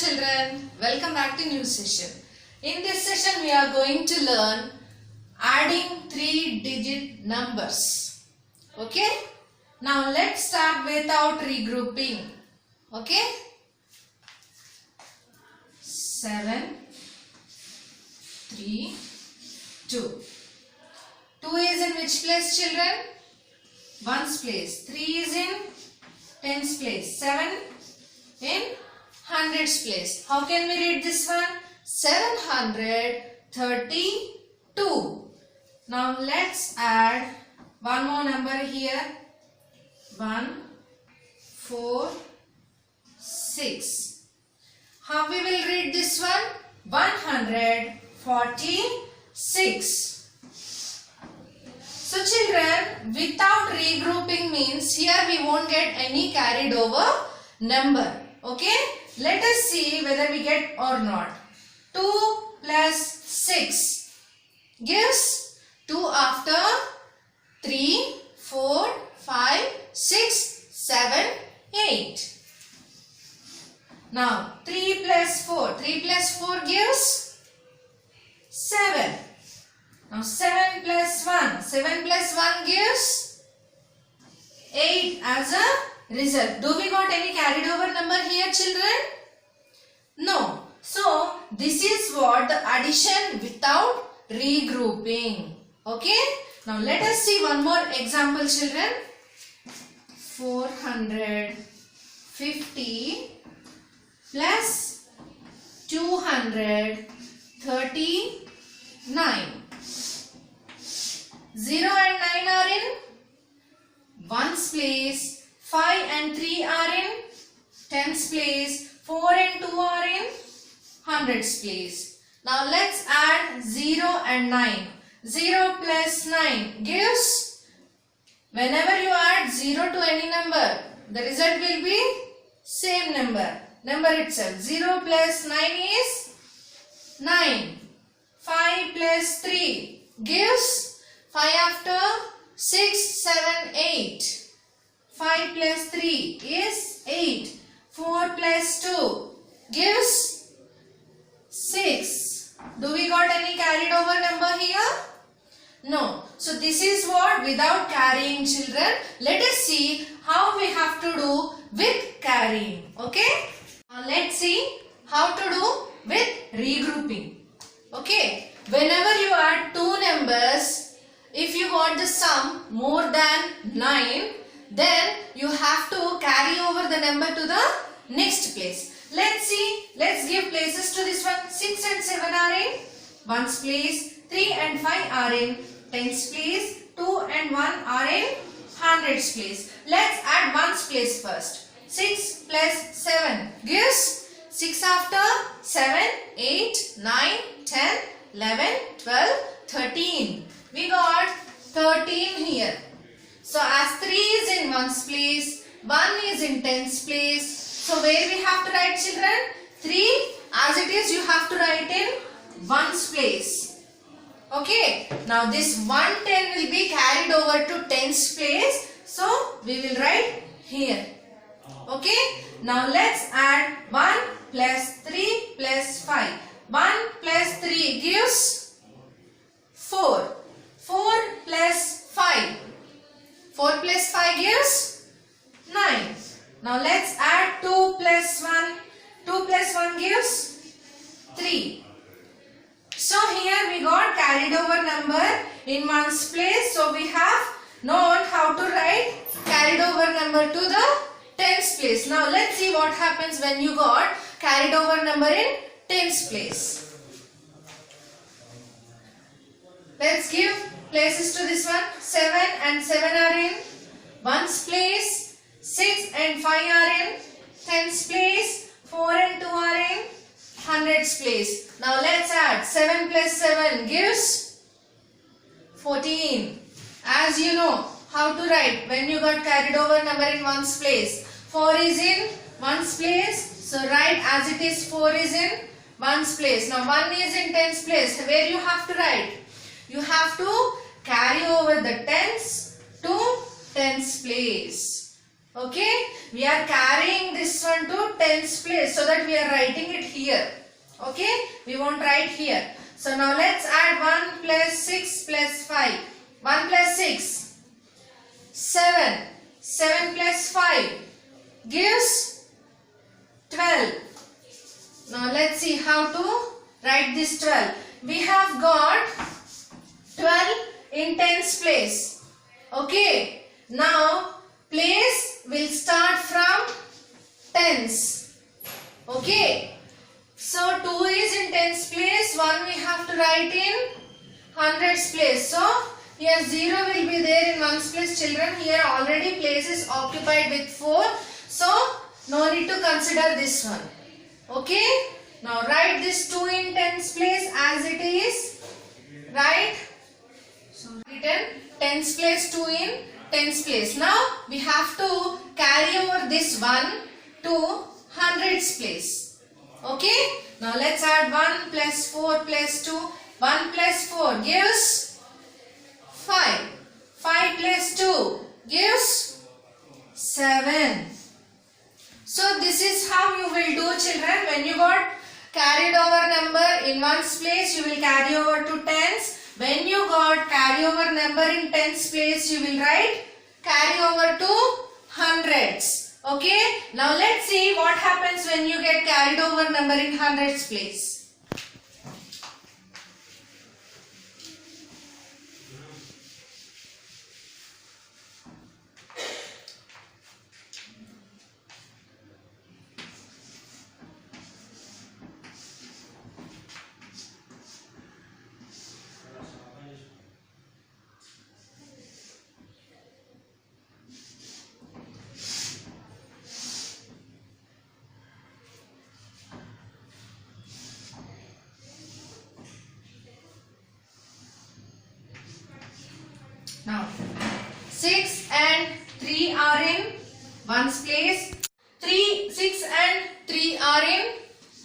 children, welcome back to new session. In this session we are going to learn adding 3-digit numbers. Okay? Now let's start without regrouping. Okay? 7, 3, 2. 2 is in which place, children? 1's place. 3 is in 10's place. 7 in 100's place. How can we read this one? 732. Now let's add one more number here. 1, 4, 6. How we will read this one? 146. So children, without regrouping means here we won't get any carried over number. Okay? Let us see whether we get or not. 2 plus 6 gives 2 after 3, 4, 5, 6, 7, 8. Now 3 plus 4. 3 plus 4 gives 7. Now 7 plus 1. 7 plus 1 gives 8 as a result. Do we got any carried over number here, children? No. So this is what the addition without regrouping. Okay. Now let us see one more example, children. 450 plus 239. 0 and 9 are in 1's place. 5 and 3 are in 10's place. 4 and 2 are in 100's place. Now let's add 0 and 9. 0 plus 9 gives, whenever you add 0 to any number, the result will be same number itself. 0 plus 9 is 9. 5 plus 3 gives 5 after 6, 7, 8. 5 plus 3 is 8. 4 plus 2 gives 6. Do we got any carried over number here? No. So this is what without carrying, children. Let us see how we have to do with carrying. Okay. Now let's see how to do with regrouping. Okay. Whenever you add two numbers, if you got the sum more than 9, then you have to carry over the number to the next place. Let's see. Let's give places to this one. 6 and 7 are in 1's place. 3 and 5 are in 10's place. 2 and 1 are in 100's place. Let's add 1's place first. 6 plus 7 gives 6 after 7, 8, 9, 10, 11, 12, 13. We got 13 here. So as 3 is in 1's place, 1 is in 10's place. So where we have to write, children? 3 as it is you have to write in 1's place. Okay. Now this 110 will be carried over to 10's place. So we will write here. Okay. Now let's add 1 plus 3 plus 5. 1 plus 3 gives 4. 4 plus 5. 4 plus 5 gives 9. Now let's add 2 plus 1. 2 plus 1 gives 3. So here we got carried over number in 1's place. So we have known how to write carried over number to the 10's place. Now let's see what happens when you got carried over number in 10's place. Let's give places to this one. 7 and 7 are in 1's place. 6 and 5 are in 10's place. 4 and 2 are in 100's place. Now let's add 7 plus 7 gives 14. As you know how to write when you got carried over number in 1's place. 4 is in 1's place. So write as it is 4 is in 1's place. Now 1 is in 10's place. Where you have to write? You have to carry over the 10's to 10's place. Okay, we are carrying this one to tens place, so that we are writing it here. Okay, we won't write here. So now let's add 1 plus 6 plus 5. 1 plus 6, 7. 7 plus 5 gives 12. Now let's see how to write this 12. We have got 12 in tens place. Okay, now place will start from tens. Okay, so 2 is in tens place, 1 we have to write in hundreds place. So here 0 will be there in ones place, children. Here already place is occupied with 4. So no need to consider this one. Okay, now write this 2 in tens place as it is. Right? So written tens place, 2 in tens place. Now we have to carry over this 1 to hundreds place. Okay, now let's add 1 plus 4 plus 2. 1 plus 4 gives 5. 5 plus 2 gives 7. So this is how you will do, children. When you got carried over number in ones place, you will carry over to tens. When you got carry over number in tens place, you will write carry over to hundreds. Okay, now let's see what happens when you get carried over number in hundreds place. Now 6 and 3 are in ones place. 6 and 3 are in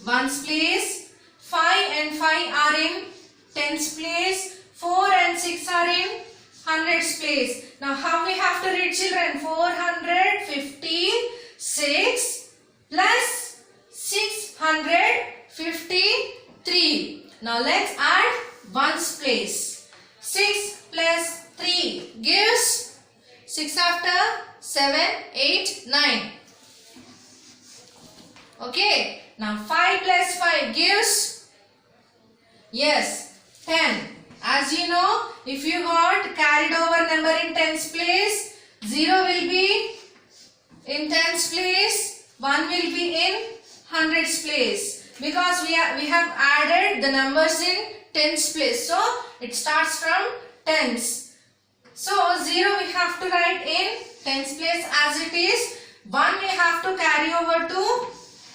ones place. 5 and 5 are in tens place. 4 and 6 are in hundreds place. Now how we have to read, children? 456 plus 653. Now let's add ones place. 6 plus 3 gives 6 after 7, 8, 9. Okay, now 5 plus 5 gives, yes, 10. As you know, if you got carried over number in tens place, 0 will be in tens place, 1 will be in hundreds place, because we have added the numbers in tens place. So it starts from tens. So 0 we have to write in tens place as it is. 1 we have to carry over to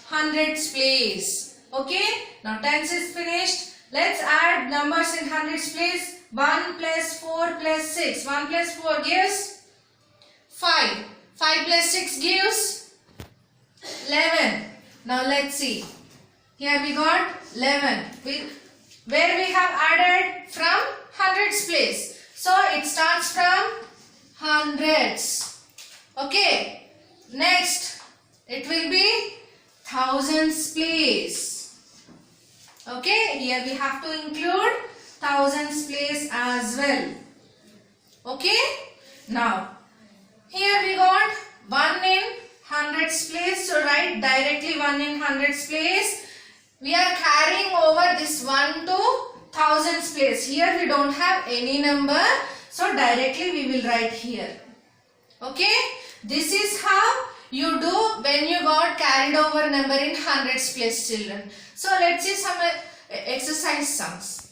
hundreds place. Okay, now tens is finished. Let's add numbers in hundreds place. 1 plus 4 plus 6. 1 plus 4 gives 5. 5 plus 6 gives 11. Now let's see. Here we got 11. Where we have added from hundreds place. So it starts from hundreds. Okay. Next, it will be thousands place. Okay. Here we have to include thousands place as well. Okay. Now, here we got 1 in hundreds place. So write directly 1 in hundreds place. We are carrying over this 1 to thousands place. Here we don't have any number, so directly we will write here. Okay, this is how you do when you got carried over number in hundreds place, children. So let's see some exercise sums.